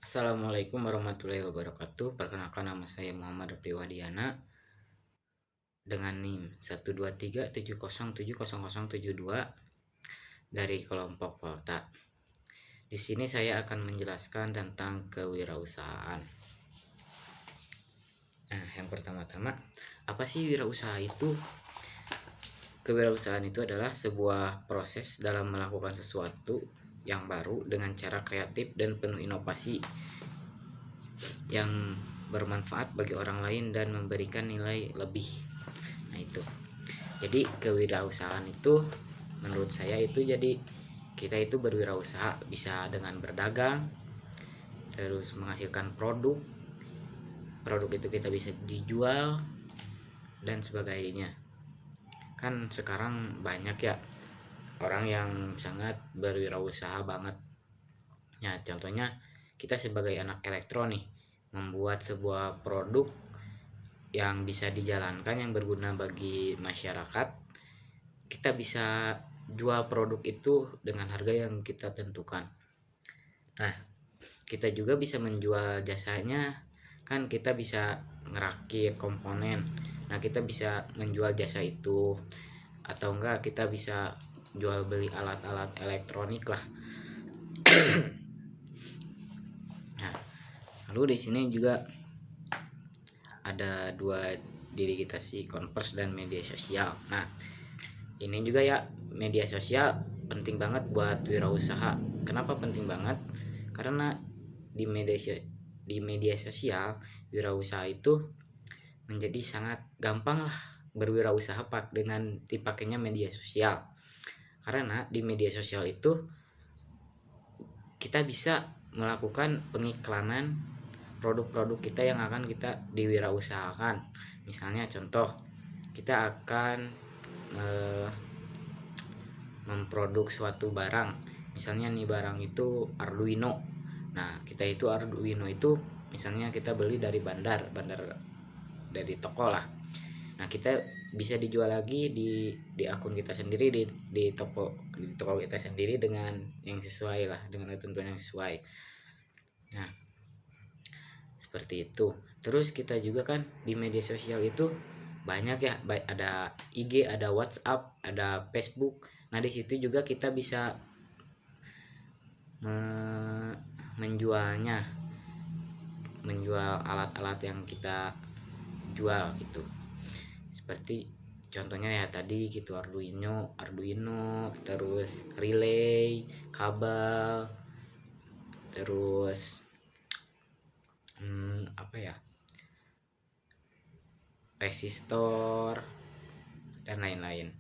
Assalamualaikum warahmatullahi wabarakatuh. Perkenalkan, nama saya Muhammad Priwadiana dengan NIM 12370700072 dari kelompok Volta. Di sini saya akan menjelaskan tentang kewirausahaan. Nah, yang pertama-tama, apa sih wirausaha itu? Kewirausahaan itu adalah sebuah proses dalam melakukan sesuatu yang baru dengan cara kreatif dan penuh inovasi yang bermanfaat bagi orang lain dan memberikan nilai lebih. Nah, itu. Jadi kewirausahaan itu menurut saya itu jadi kita itu berwirausaha bisa dengan berdagang, terus menghasilkan produk. Produk itu kita bisa dijual dan sebagainya. Kan sekarang banyak ya orang yang sangat berwirausaha banget. Ya, contohnya kita sebagai anak elektronik membuat sebuah produk yang bisa dijalankan, yang berguna bagi masyarakat. Kita bisa jual produk itu dengan harga yang kita tentukan. Nah, kita juga bisa menjual jasanya. Kan kita bisa ngerakit komponen. Nah, kita bisa menjual jasa itu, atau enggak kita bisa jual beli alat-alat elektronik lah. Nah, lalu di sini juga ada dua diri kita sih, Converse dan media sosial. Nah, ini juga ya, media sosial penting banget buat wirausaha. Kenapa penting banget? Karena di media sosial wirausaha itu menjadi sangat gampang lah berwirausaha dengan dipakainya media sosial. Karena di media sosial itu kita bisa melakukan pengiklanan produk-produk kita yang akan kita diwirausahakan. Misalnya contoh, kita akan memproduk suatu barang. Misalnya nih, barang itu Arduino. Nah, kita itu Arduino itu misalnya kita beli dari bandar dari toko lah. Nah, kita bisa dijual lagi di akun kita sendiri, di toko kita sendiri dengan yang sesuai lah, dengan ketentuan yang sesuai. Nah, seperti itu. Terus kita juga kan di media sosial itu banyak ya, ada IG, ada WhatsApp, ada Facebook. Nah, di situ juga kita bisa menjual alat-alat yang kita jual gitu. Seperti contohnya ya tadi gitu, Arduino, terus relay, kabel, terus apa ya, resistor dan lain-lain.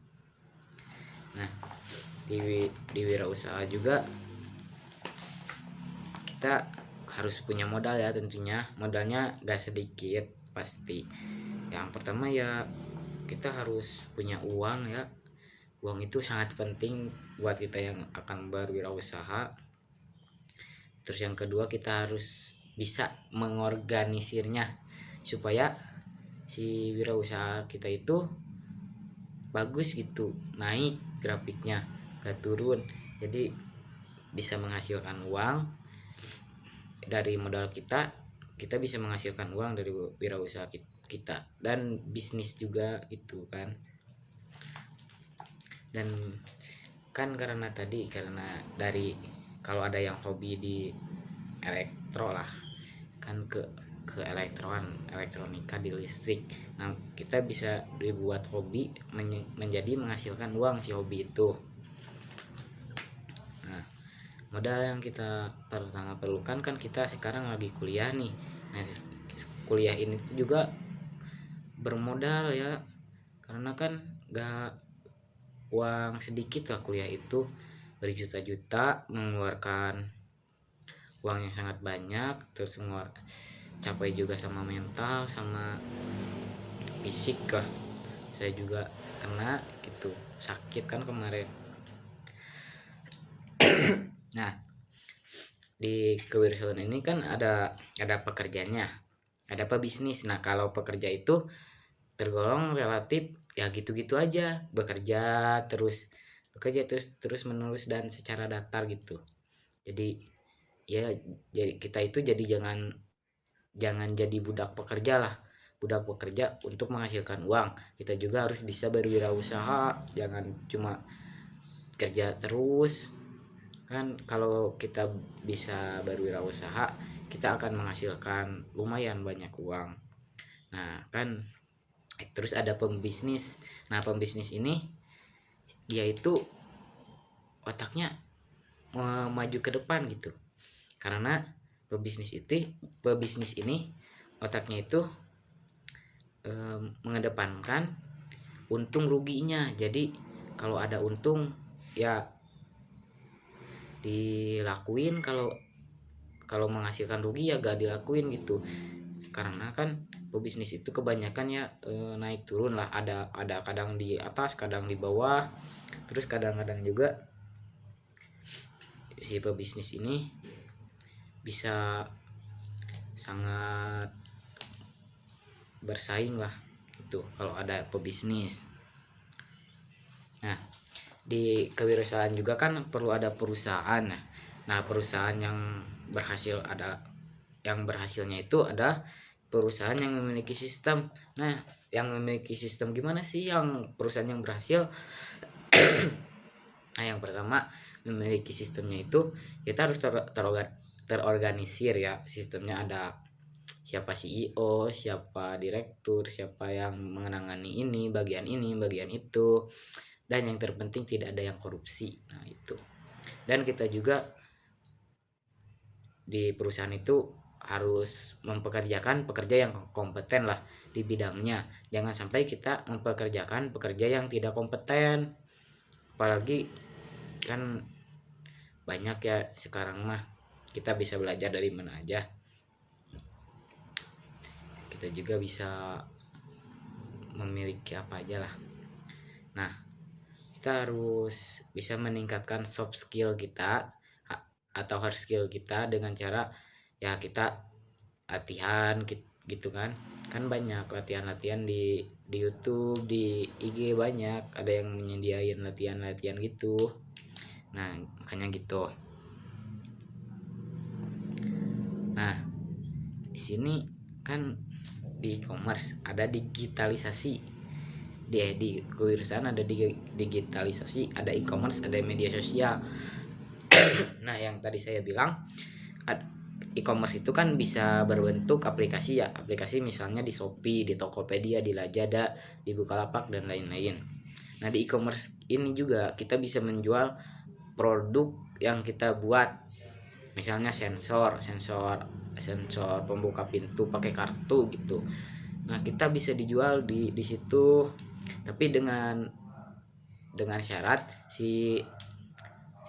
Nah, di wirausaha juga kita harus punya modal ya tentunya. Modalnya gak sedikit pasti. Yang pertama ya kita harus punya uang ya. Uang itu sangat penting buat kita yang akan berwirausaha. Terus yang kedua, kita harus bisa mengorganisirnya supaya si wirausaha kita itu bagus gitu, naik grafiknya, gak turun. Jadi bisa menghasilkan uang dari modal kita. Kita bisa menghasilkan uang dari wirausaha kita dan bisnis juga gitu kan. Dan kan karena dari kalau ada yang hobi di elektro lah, kan ke elektronika di listrik. Nah, kita bisa dibuat hobi menjadi menghasilkan uang si hobi itu. Nah, modal yang kita pertama perlukan kan, kita sekarang lagi kuliah nih. Nah, kuliah ini juga bermodal ya, karena kan gak uang sedikit lah kuliah itu, berjuta-juta, mengeluarkan uang yang sangat banyak, terus capek juga sama mental sama fisik lah. Saya juga kena gitu, sakit kan kemarin. Nah, di kewirausahaan ini kan ada pekerjanya, ada pebisnis. Nah, kalau pekerja itu tergolong relatif ya gitu-gitu aja, bekerja terus menerus dan secara datar gitu. Jadi ya, jadi kita itu jangan jadi budak pekerja lah, budak pekerja untuk menghasilkan uang. Kita juga harus bisa berwirausaha, jangan cuma kerja terus. Kan kalau kita bisa berwirausaha, kita akan menghasilkan lumayan banyak uang. Nah kan, terus ada pembisnis. Nah pembisnis ini dia itu otaknya maju ke depan gitu, karena pebisnis ini otaknya itu mengedepankan untung ruginya. Jadi kalau ada untung ya dilakuin, kalau menghasilkan rugi ya gak dilakuin gitu. Karena kan pebisnis itu kebanyakan ya naik turun lah, ada kadang di atas kadang di bawah. Terus kadang-kadang juga si pebisnis ini bisa sangat bersaing lah itu kalau ada pebisnis. Nah di kewirausahaan juga kan perlu ada perusahaan. Nah perusahaan yang berhasilnya itu ada perusahaan yang memiliki sistem. Nah yang memiliki sistem gimana sih yang perusahaan yang berhasil? Nah yang pertama, memiliki sistemnya itu kita harus terorganisir ya. Sistemnya ada siapa CEO, siapa direktur, siapa yang menangani ini, bagian itu, dan yang terpenting tidak ada yang korupsi. Nah itu. Dan kita juga di perusahaan itu harus mempekerjakan pekerja yang kompeten lah di bidangnya. Jangan sampai kita mempekerjakan pekerja yang tidak kompeten. Apalagi kan banyak ya sekarang mah, kita bisa belajar dari mana aja. Kita juga bisa memiliki apa aja lah. Nah kita harus bisa meningkatkan soft skill kita atau hard skill kita dengan cara ya kita latihan gitu kan. Kan banyak latihan di YouTube, di IG banyak ada yang menyediain latihan gitu. Nah makanya gitu. Nah di sini kan di e-commerce ada digitalisasi, di kewirausahaan ada digitalisasi, ada e-commerce, ada media sosial. Nah yang tadi saya bilang, e-commerce itu kan bisa berbentuk aplikasi ya, aplikasi misalnya di Shopee, di Tokopedia, di Lazada, di Bukalapak dan lain-lain. Nah di e-commerce ini juga kita bisa menjual produk yang kita buat, misalnya sensor pembuka pintu pakai kartu gitu. Nah kita bisa dijual di situ, tapi dengan syarat si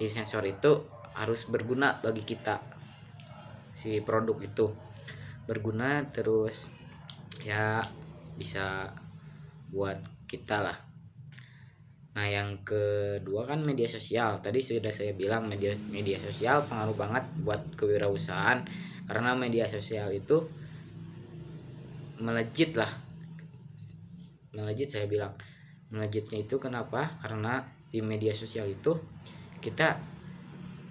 sensor itu harus berguna bagi kita, si produk itu berguna terus ya bisa buat kita lah. Nah yang kedua kan media sosial. Tadi sudah saya bilang media sosial pengaruh banget buat kewirausahaan, karena media sosial itu melejit saya bilang. Melejitnya itu kenapa? Karena di media sosial itu kita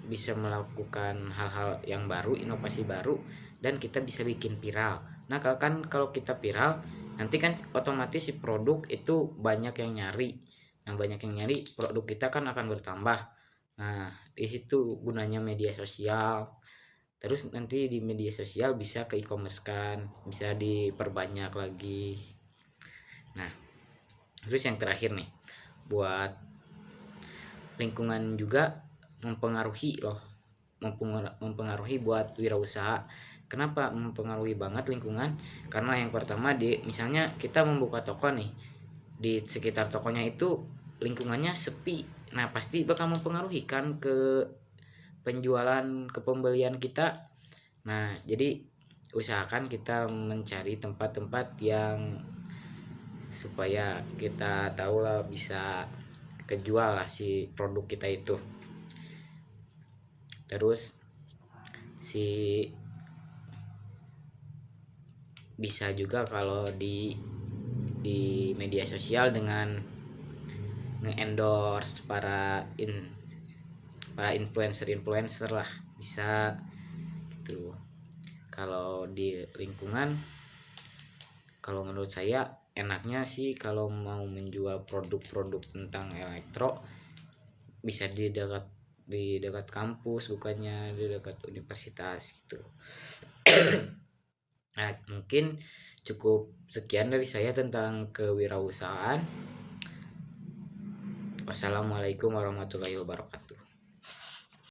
bisa melakukan hal-hal yang baru, inovasi baru, dan kita bisa bikin viral. Nah kalau kita viral, nanti kan otomatis si produk itu banyak yang nyari. Nah banyak yang nyari, produk kita kan akan bertambah. Nah di situ gunanya media sosial. Terus nanti di media sosial bisa ke e-commerce kan, bisa diperbanyak lagi. Nah terus yang terakhir nih, buat lingkungan juga mempengaruhi buat wirausaha. Kenapa mempengaruhi banget lingkungan? Karena yang pertama, misalnya kita membuka toko nih, di sekitar tokonya itu lingkungannya sepi. Nah pasti bakal mempengaruhi kan ke penjualan, ke pembelian kita. Nah jadi usahakan kita mencari tempat-tempat yang supaya kita tahu lah, bisa kejual lah si produk kita itu. Terus bisa juga kalau di media sosial dengan nge-endorse para influencer lah, bisa Kalau di lingkungan, kalau menurut saya enaknya sih kalau mau menjual produk-produk tentang elektro bisa di dekat kampus, bukannya di dekat universitas gitu. Nah, mungkin cukup sekian dari saya tentang kewirausahaan. Wassalamualaikum warahmatullahi wabarakatuh.